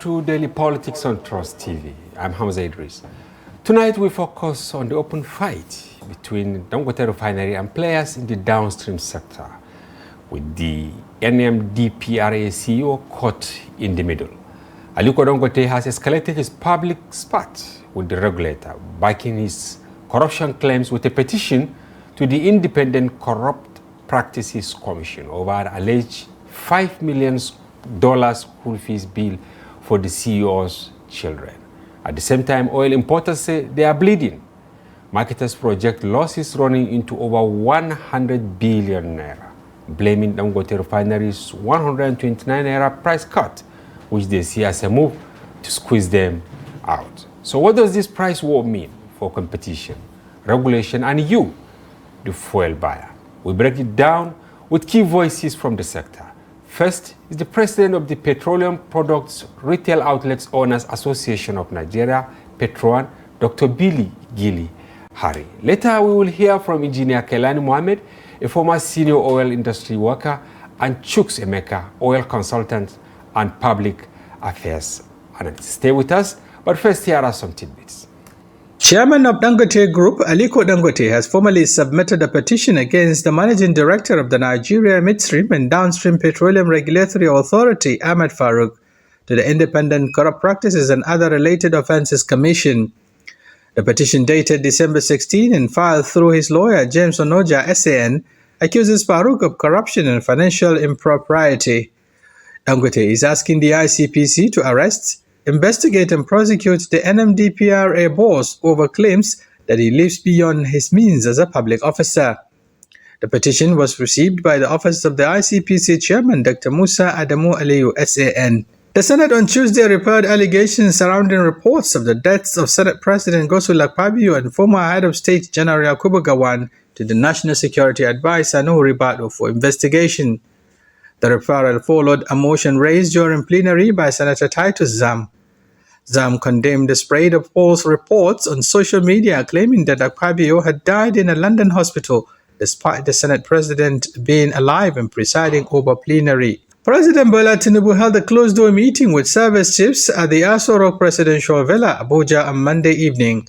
to Daily Politics on Trust TV. I'm Hamza Idris. Tonight we focus on the open fight between Dangote refinery and players in the downstream sector, with the NMDPRA CEO caught in the middle. Aliko Dangote has escalated his public spat with the regulator, backing his corruption claims with a petition to the Independent Corrupt Practices Commission over an alleged $5 million school fees bill for the CEO's children. At the same time, oil importers say they are bleeding. Marketers project losses running into over 100 billion naira, blaming Dangote refinery's 129 naira price cut, which they see as a move to squeeze them out. So what does this price war mean for competition, regulation, and you, the fuel buyer? We break it down with key voices from the sector. First is the president of the Petroleum Products Retail Outlets Owners Association of Nigeria, PETROAN, Dr. Gillis-Harry. Later, we will hear from engineer Kelani Mohammed, a former senior oil industry worker, and Chuks Emeka, oil consultant and public affairs analyst. Stay with us, but first here are some tidbits. Chairman of Dangote Group, Aliko Dangote, has formally submitted a petition against the managing director of the Nigeria Midstream and Downstream Petroleum Regulatory Authority, Ahmed Farouk, to the Independent Corrupt Practices and Other Related Offences Commission. The petition, dated December 16 and filed through his lawyer, James Onoja, SAN, accuses Farouk of corruption and financial impropriety. Dangote is asking the ICPC to arrest, investigate and prosecute the NMDPRA boss over claims that he lives beyond his means as a public officer. The petition was received by the office of the ICPC chairman, Dr. Musa Adamu Aliyu, SAN. The Senate on Tuesday referred allegations surrounding reports of the deaths of Senate President Godswill Akpabio and former Head of State General Yakubu Gowon to the National Security Advisor Nuhu Ribadu for investigation. The referral followed a motion raised during plenary by Senator Titus Zam. Zam condemned the spread of false reports on social media claiming that Akpabio had died in a London hospital despite the Senate President being alive and presiding over plenary. President Bola Tinubu held a closed-door meeting with service chiefs at the Aso Rock Presidential Villa, Abuja, on Monday evening.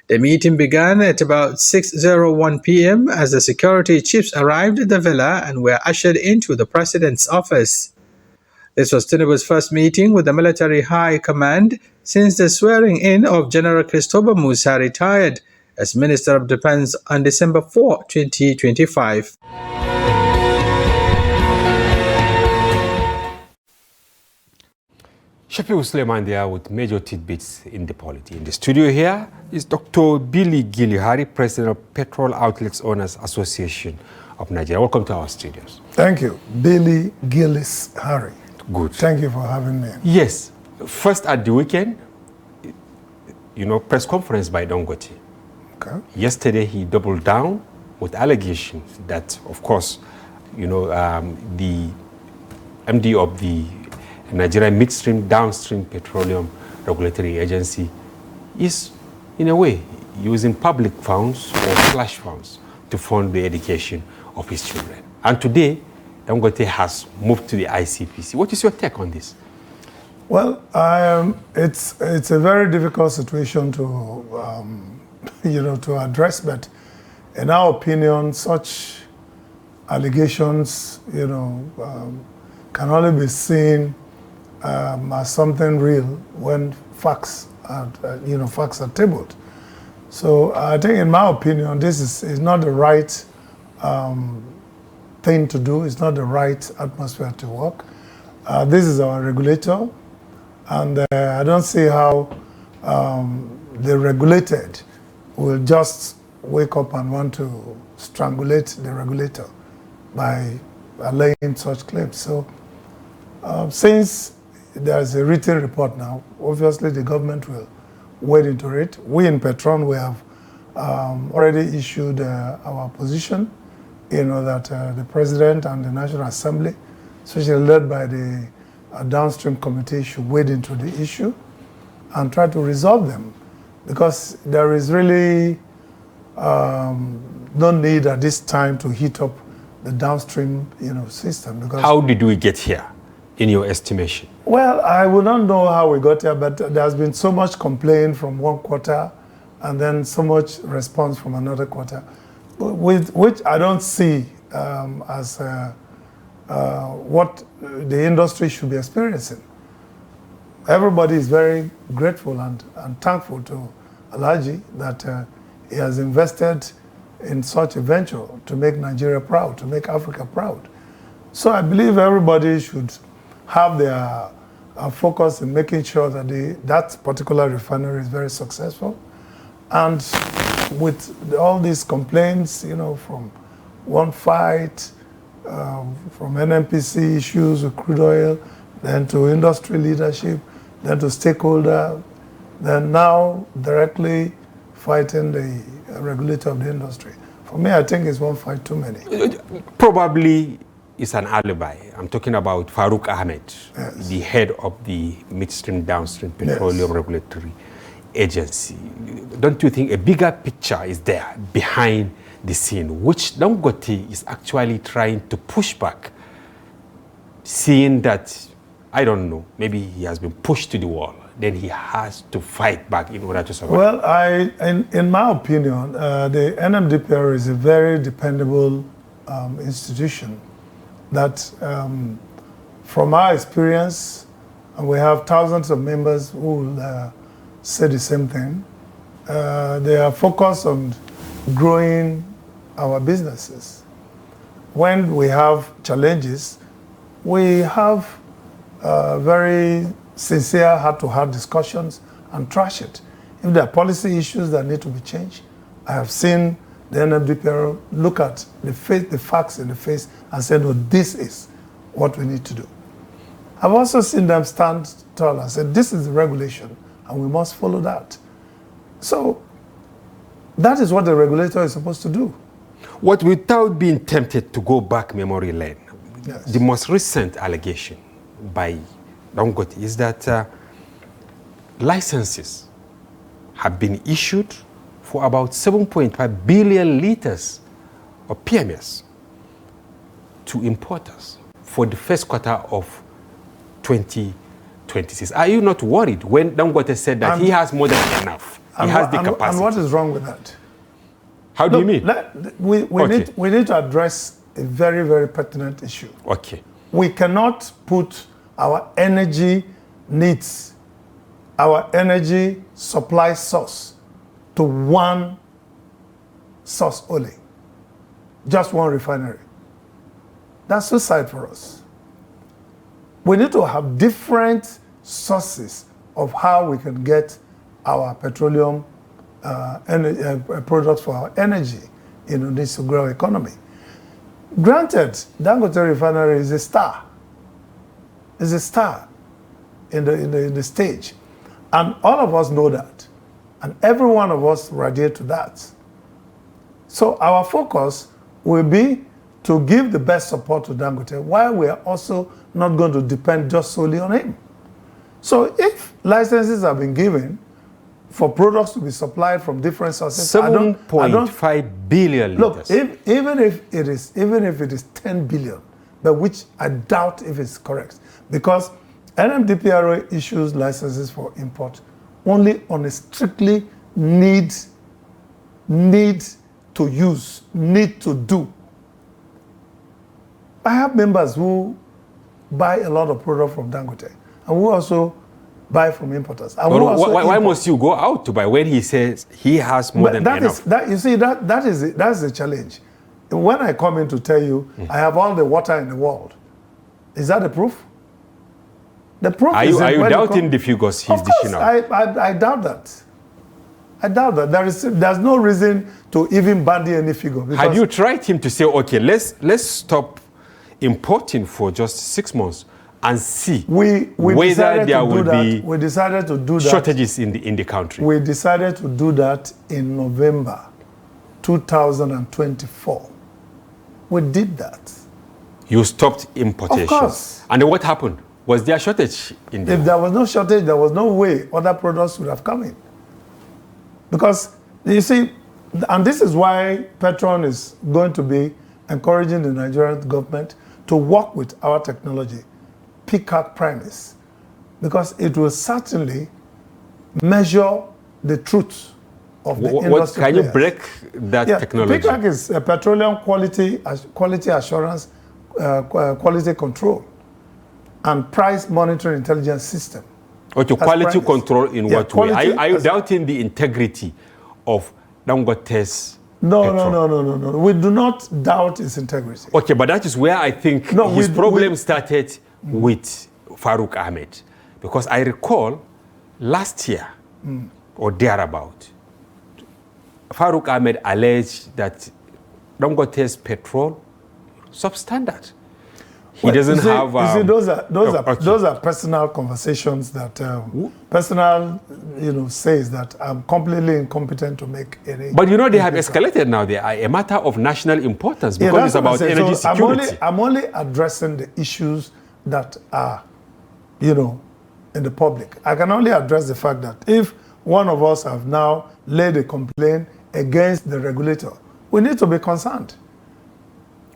The meeting began at about 6:01 p.m. as the security chiefs arrived at the villa and were ushered into the president's office. This was Tinubu's first meeting with the military high command since the swearing-in of General Christopher Musa retired as Minister of Defense on December 4, 2025. Shafiq Suleiman there with major tidbits in the polity. In the studio here is Dr. Gillis-Harry, President of Petrol Outlet Owners Association of Nigeria. Welcome to our studios. Thank you. Gillis-Harry. Good. Thank you for having me. Yes. First at the weekend, press conference by Dangote. Okay. Yesterday, he doubled down with allegations that, of course, the MD of the Nigeria Midstream Downstream Petroleum Regulatory Agency is, in a way, using public funds or flash funds to fund the education of his children. And today, Dangote has moved to the ICPC. What is your take on this? Well, it's a very difficult situation to to address, but in our opinion, such allegations can only be seen as something real when facts are tabled. So I think, in my opinion, this is not the right thing to do. It's not the right atmosphere to work. This is our regulator, and I don't see how the regulated will just wake up and want to strangulate the regulator by allaying such claims. So since there's a written report now, obviously the government will wade into it. We in Petron, we have already issued our position, that the President and the National Assembly, especially led by the downstream committee, should wade into the issue and try to resolve them, because there is really no need at this time to heat up the downstream system. Because how did we get here? in your estimation? Well, I would not know how we got here, but there's been so much complaint from one quarter and then so much response from another quarter, which I don't see as what the industry should be experiencing. Everybody is very grateful and thankful to Alhaji that he has invested in such a venture to make Nigeria proud, to make Africa proud. So I believe everybody should have their focus in making sure that that particular refinery is very successful. And with all these complaints, you know, from one fight, from NNPC issues with crude oil, then to industry leadership, then to stakeholder, then now directly fighting the regulator of the industry. For me, I think it's one fight too many. Probably it's an alibi. I'm talking about Farouk Ahmed, Yes. the head of the midstream downstream petroleum regulatory agency. Don't you think a bigger picture is there behind the scene, which Dangote is actually trying to push back, seeing that, I don't know, maybe he has been pushed to the wall, then he has to fight back in order to survive? Well, in my opinion, the NMDPR is a very dependable institution that, from our experience, and we have thousands of members who will say the same thing, they are focused on growing our businesses. When we have challenges, we have very sincere heart-to-heart discussions and trash it. If there are policy issues that need to be changed, I have seen the NMDPR look at the facts in the face and say, no, this is what we need to do. I've also seen them stand tall and say, this is the regulation and we must follow that. So that is what the regulator is supposed to do. What, without being tempted to go back memory lane, Yes. the most recent allegation by Dangote is that licenses have been issued for about 7.5 billion liters of PMS to importers for the first quarter of 2026. Are you not worried when Dangote said that he has more than enough? He has the capacity. And what is wrong with that? How do you mean? We need to address a very, very pertinent issue. Okay. We cannot put our energy needs, our energy supply source to one source only, just one refinery. That's suicide for us. We need to have different sources of how we can get our petroleum products for our energy in this to grow economy. Granted, Dangote refinery is a star. Is a star in the stage. And all of us know that. And every one of us radiate to that. So our focus will be to give the best support to Dangote while we are also not going to depend just solely on him. So if licenses have been given for products to be supplied from different sources, 7.5 billion liters. Look, even if it is 10 billion, but which I doubt if it's correct, because NMDPRA issues licenses for import only on a strictly need to use, need to do. I have members who buy a lot of product from Dangote and who also buy from importers. And why must you go out to buy when he says he has more than enough? That's the challenge. When I come in to tell you I have all the water in the world, is that the proof? The proof are is you doubting the figures he's dishing out? I doubt that. I doubt that. There's no reason to even bandy any figure. Have you tried him to say, okay, let's stop importing for just 6 months and see whether there will be we decided to do that. Shortages in the country? We decided to do that in November 2024. We did that. You stopped importation. Of course. And then what happened? Was there a shortage in there? If there was no shortage, there was no way other products would have come in. Because, you see, and this is why PETROAN is going to be encouraging the Nigerian government to work with our technology. peacock premise because it will certainly measure the truth of the industry. Can players. you break that technology? Peacock is a petroleum quality assurance, quality control, and price monitoring intelligence system. Okay, quality control in what way? Are you doubting the integrity of Dangote's No. We do not doubt its integrity. Okay, but that is where I think his problem started with Farouk Ahmed. Because I recall last year or thereabout, Farouk Ahmed alleged that Dangote's petrol substandard. He doesn't have. Those are personal conversations that says that I'm completely incompetent to make any. But they have escalated now. They are a matter of national importance because it's about energy security. I'm only addressing the issues that are, in the public. I can only address the fact that if one of us have now laid a complaint against the regulator, we need to be concerned.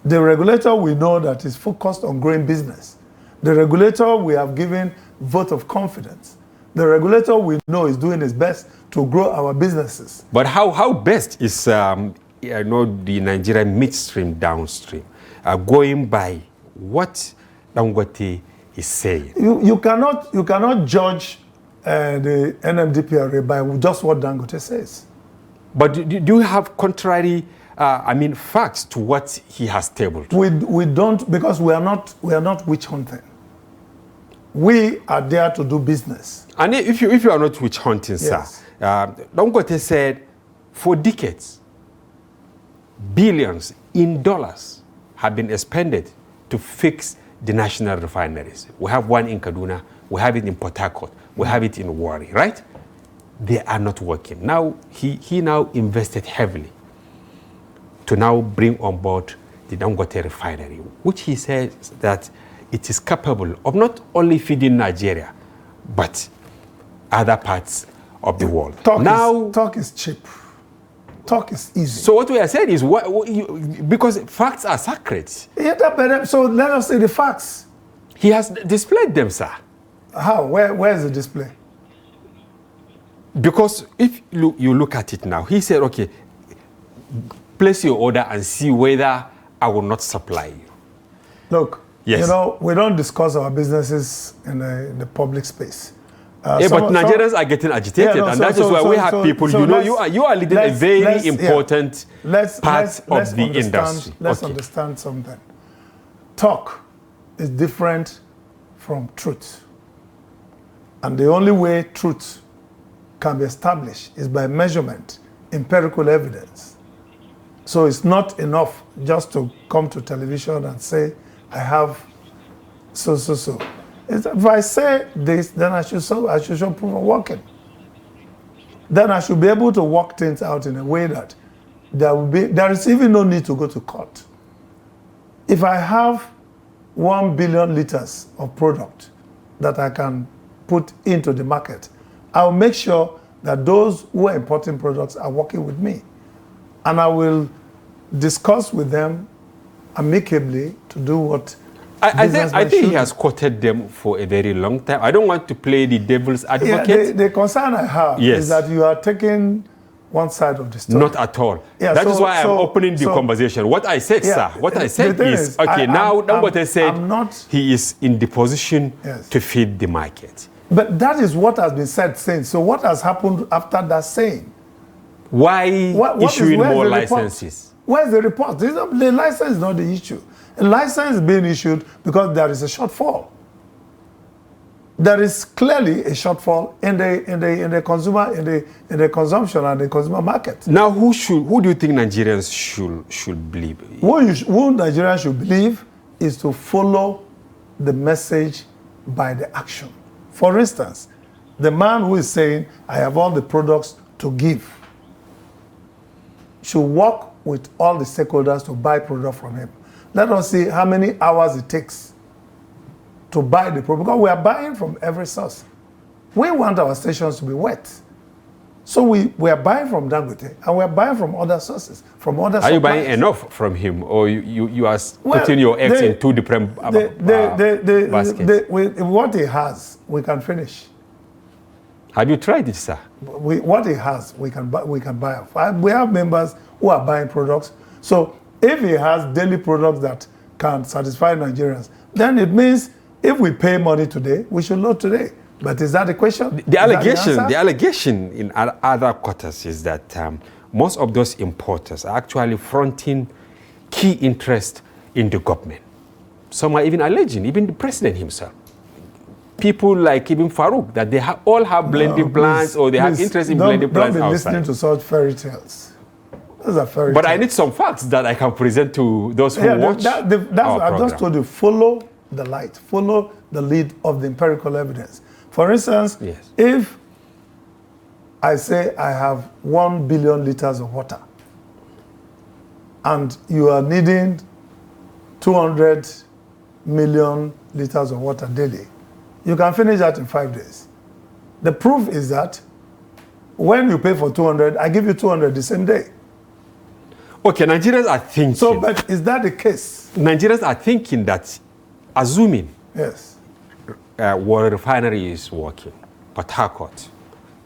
The regulator, we know that is focused on growing business. The regulator, we have given vote of confidence. The regulator, we know, is doing his best to grow our businesses. But how best is the Nigerian midstream, downstream, going by what Dangote is saying? You cannot judge the NMDPRA by just what Dangote says. But do you have contrary facts to what he has tabled? We don't, because we are not witch hunting. We are there to do business. And if you are not witch hunting, yes, sir, Dangote said for decades, billions in dollars have been expended to fix the national refineries. We have one in Kaduna, we have it in Port Harcourt, we have it in Warri, right? They are not working. Now, he now invested heavily to now bring on board the Dangote refinery, which he says that it is capable of not only feeding Nigeria, but other parts of the world. Talk is cheap. Talk is easy. So what we are saying is, because facts are sacred. Yeah, so let us see the facts. He has displayed them, sir. How? Where is the display? Because if you look at it now, he said, okay, place your order and see whether I will not supply you. Look, yes, we don't discuss our businesses in the public space. But Nigerians are getting agitated, and that is why we have people. You are leading a very important part of the industry. Let's understand something. Talk is different from truth, and the only way truth can be established is by measurement, empirical evidence. So it's not enough just to come to television and say, I have so. If I say this, then I should show proof of working. Then I should be able to work things out in a way that there is even no need to go to court. If I have 1 billion liters of product that I can put into the market, I'll make sure that those who are importing products are working with me. And I will discuss with them amicably to do what I think he has quoted them for a very long time. I don't want to play the devil's advocate. Yeah, the concern I have is that you are taking one side of the story. Not at all. Yeah, that is why I'm opening the conversation. What I said, sir, what I said is, okay, now Dangote said he is in the position to feed the market. But that is what has been said since. So what has happened after that saying? Why issuing more licenses? Where's the report? The license is not the issue. A license is being issued because there is a shortfall. There is clearly a shortfall in the consumer in the consumption and the consumer market. Now, who do you think Nigerians should believe? Who Nigerians should believe is to follow the message by the action. For instance, the man who is saying, I have all the products to give, should work with all the stakeholders to buy product from him. Let us see how many hours it takes to buy the product, because we are buying from every source. We want our stations to be wet. So we are buying from Dangote and we are buying from other sources, from other suppliers. Are you buying enough from him, or you are putting your eggs in two different baskets? What he has, we can finish. Have you tried it, sir? What he has, we can buy. We have members who are buying products. So if he has daily products that can satisfy Nigerians, then it means if we pay money today, we should load today. But is that the question? The allegation in other quarters is that most of those importers are actually fronting key interest in the government. Some are even alleging, even the president himself. People like even Farouk, that they all have blending plants, or they have interest in blending plants outside. Don't be listening to such fairy tales. Those are fairy tales. But I need some facts that I can present to those who watch our program. I just told you, follow the light, follow the lead of the empirical evidence. For instance, yes. If I say I have 1 billion liters of water and you are needing 200 million liters of water daily, you can finish that in 5 days. The proof is that when you pay for 200, I give you 200 the same day. Okay, Nigerians are thinking. So, but is that the case? Nigerians are thinking that, assuming yes, War Refinery is working, Port Harcourt,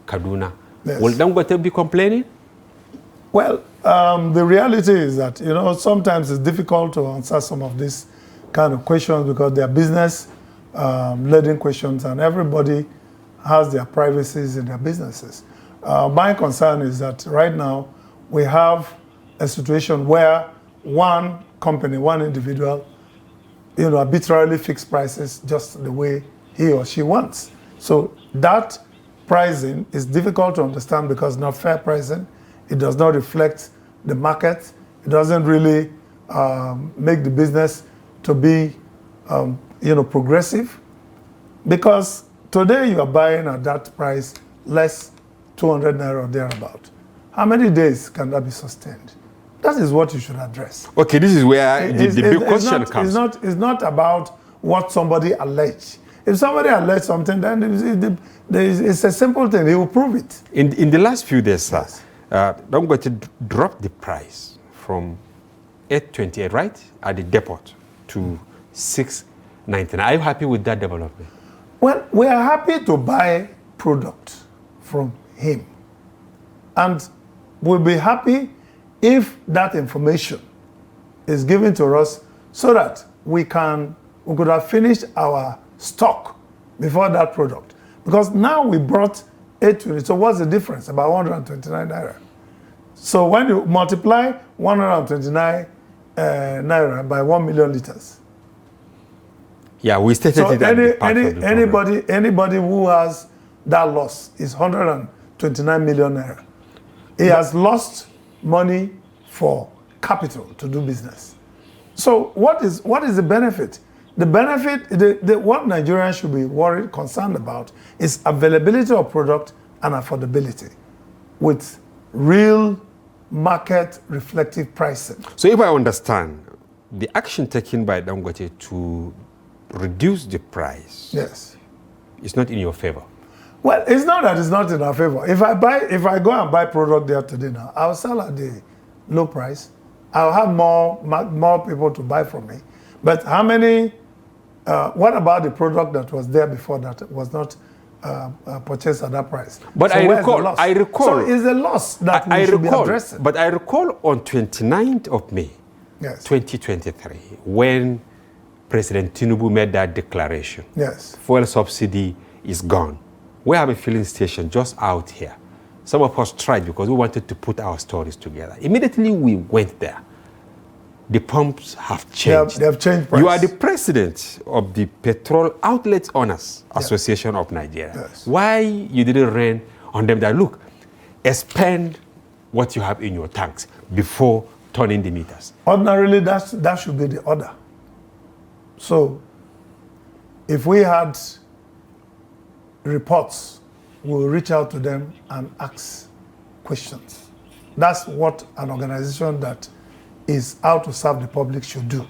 Kaduna, yes, will Dangote be complaining? Well, the reality is that, sometimes it's difficult to answer some of these kind of questions because they are business-leading questions, and everybody has their privacies in their businesses. My concern is that right now we have a situation where one company, one individual, arbitrarily fix prices just the way he or she wants. So that pricing is difficult to understand because it's not fair pricing. It does not reflect the market. It doesn't really make the business to be, progressive. Because today you are buying at that price less 200 naira or thereabout. How many days can that be sustained? That is what you should address. Okay, this is where the big question comes. It's not about what somebody alleged. If somebody alleged something, then it's a simple thing. He will prove it. In the last few days, sir, Dangote dropped the price from 828, right, at the depot to 699. Are you happy with that development? Well, we are happy to buy product from him. And we'll be happy if that information is given to us so that we could have finished our stock before that product. Because now we brought 820. So what's the difference? About 129 naira. So when you multiply 129 naira by 1 million liters. Yeah, we stated so it at the part of the anybody who has that loss is 129 million naira. He has lost money for capital to do business. So what is the benefit? The benefit, what Nigerians should be concerned about is availability of product and affordability with real market reflective pricing. So if I understand, the action taken by Dangote to reduce the price, yes, is not in your favor. Well, it's not that it's not in our favor. If I go and buy product there today now, I'll sell at the low price. I'll have more people to buy from me. But how many? What about the product that was there before that was not purchased at that price? But so I recall. So it's a loss that we should be addressing. But I recall on 29th of May, yes, 2023, when President Tinubu made that declaration. Yes. Fuel subsidy is gone. We have a filling station just out here. Some of us tried because we wanted to put our stories together. Immediately we went there. The pumps have changed. They have changed price. You are the president of the Petrol Outlet Owners Association of Nigeria. Yes. Why you didn't rain on them that, look, expend what you have in your tanks before turning the meters? Ordinarily, that should be the order. So, if we had reports, we'll reach out to them and ask questions. That's what an organization that is out to serve the public should do.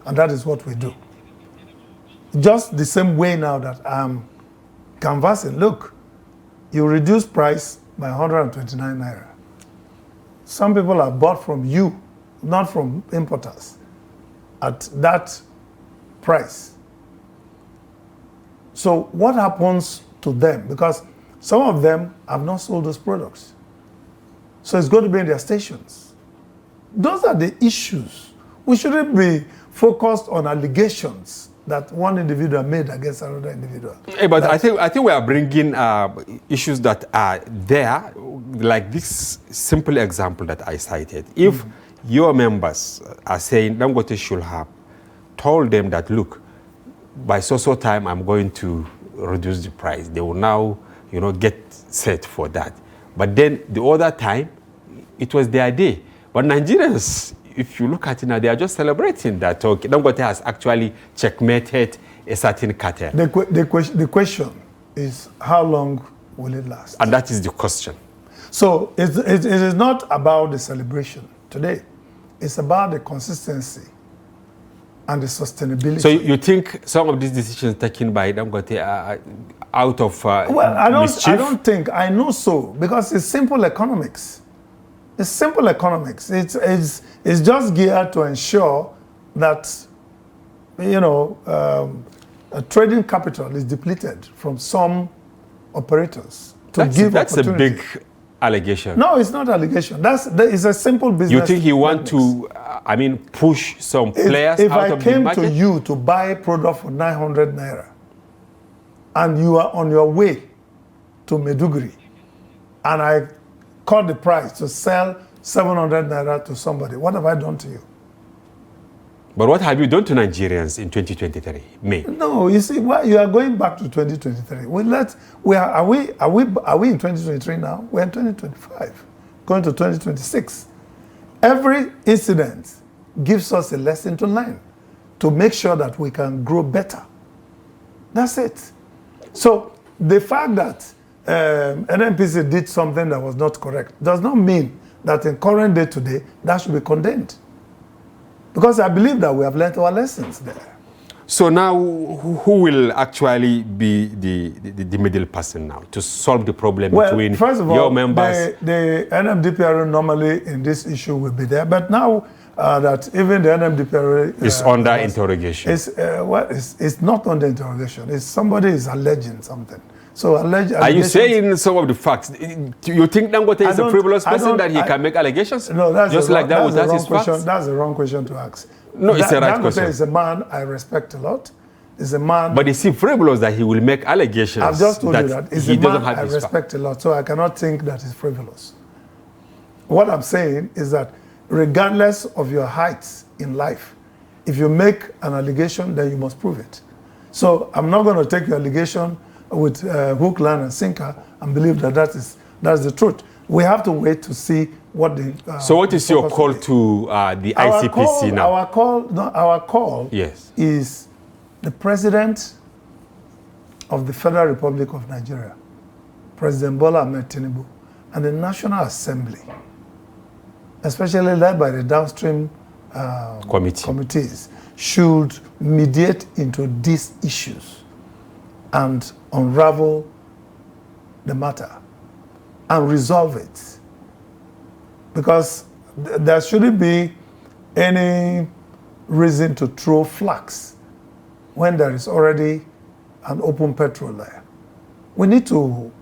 And that is what we do. Just the same way now that I'm canvassing, look, you reduce price by 129 naira. Some people are bought from you, not from importers, at that price. So what happens to them? Because some of them have not sold those products. So it's going to be in their stations. Those are the issues. We shouldn't be focused on allegations that one individual made against another individual. But I think we are bringing issues that are there, like this simple example that I cited. If your members are saying Dangote should have told them that, look, by so time I'm going to reduce the price, they will now, get set for that. But then the other time, it was their day. But Nigerians, if you look at it now, they are just celebrating that, okay, Dangote has actually checkmated a certain cartel. The question is, how long will it last? And that is the question. So it is not about the celebration today. It's about the consistency and the sustainability. So you think some of these decisions taken by Dangote are out of mischief? I don't think. I know so, because it's simple economics. It's simple economics. It's just geared to ensure that, trading capital is depleted from some operators to give That's a big allegation. No, it's not allegation. It's a simple business. You think he want to, push some players out of the market? If I came to you to buy a product for 900 naira, and you are on your way to Maiduguri, and I cut the price to sell 700 naira to somebody, what have I done to you? But what have you done to Nigerians in 2023, May? No, you see, you are going back to 2023. Are we in 2023 now? We're in 2025, going to 2026. Every incident gives us a lesson to learn, to make sure that we can grow better. That's it. So the fact that NNPC did something that was not correct does not mean that in current day today, that should be condemned. Because I believe that we have learned our lessons there. So now, who will actually be the middle person now to solve the problem between first of all, your members? The NMDPRA normally in this issue will be there, but now that even the NMDPRA is under interrogation. It's not under interrogation. Somebody is alleging something. So are you saying some of the facts? You think Dangote is a frivolous person that he can make allegations? No, that's just like that without his facts? That's the wrong question to ask. No, it's the right question. Dangote is a man I respect a lot. He's a man. But is he frivolous that he will make allegations? I've just told you that. He's a man I respect a lot, so I cannot think that he's frivolous. What I'm saying is that regardless of your heights in life, if you make an allegation, then you must prove it. So I'm not going to take your allegation with hook, line, and sinker and believe that that's the truth. We have to wait to see what the... so what is your call to the ICPC now? Our call yes. is the President of the Federal Republic of Nigeria, President Bola Ahmed Tinubu, and the National Assembly, especially led by the downstream committees, should mediate into these issues and unravel the matter and resolve it. Because there shouldn't be any reason to throw flags when there is already an open petrol there. We need to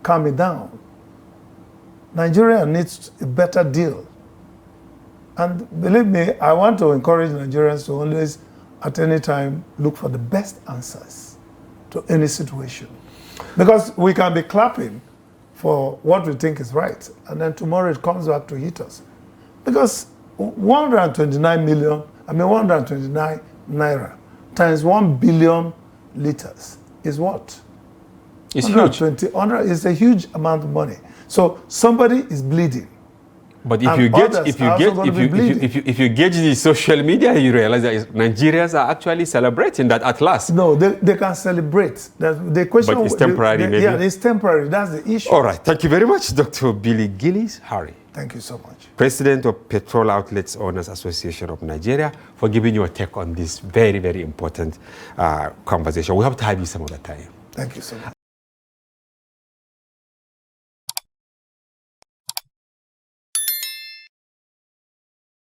calm it down. Nigeria needs a better deal. And believe me, I want to encourage Nigerians to always, at any time, look for the best answers to any situation. Because we can be clapping for what we think is right, and then tomorrow it comes back to hit us. Because 129 naira times 1 billion liters is what? It's huge. It's a huge amount of money. So somebody is bleeding. But if you gauge the social media, you realize that Nigerians are actually celebrating that at last. No, they can celebrate. The question, but it's temporary, maybe? Yeah, it's temporary. That's the issue. All right. Thank you very much, Dr. Billy Gillis-Harry. Thank you so much. President of Petrol Outlet Owners Association of Nigeria, for giving your take on this very, very important conversation. We have to have you some other time. Thank you so much.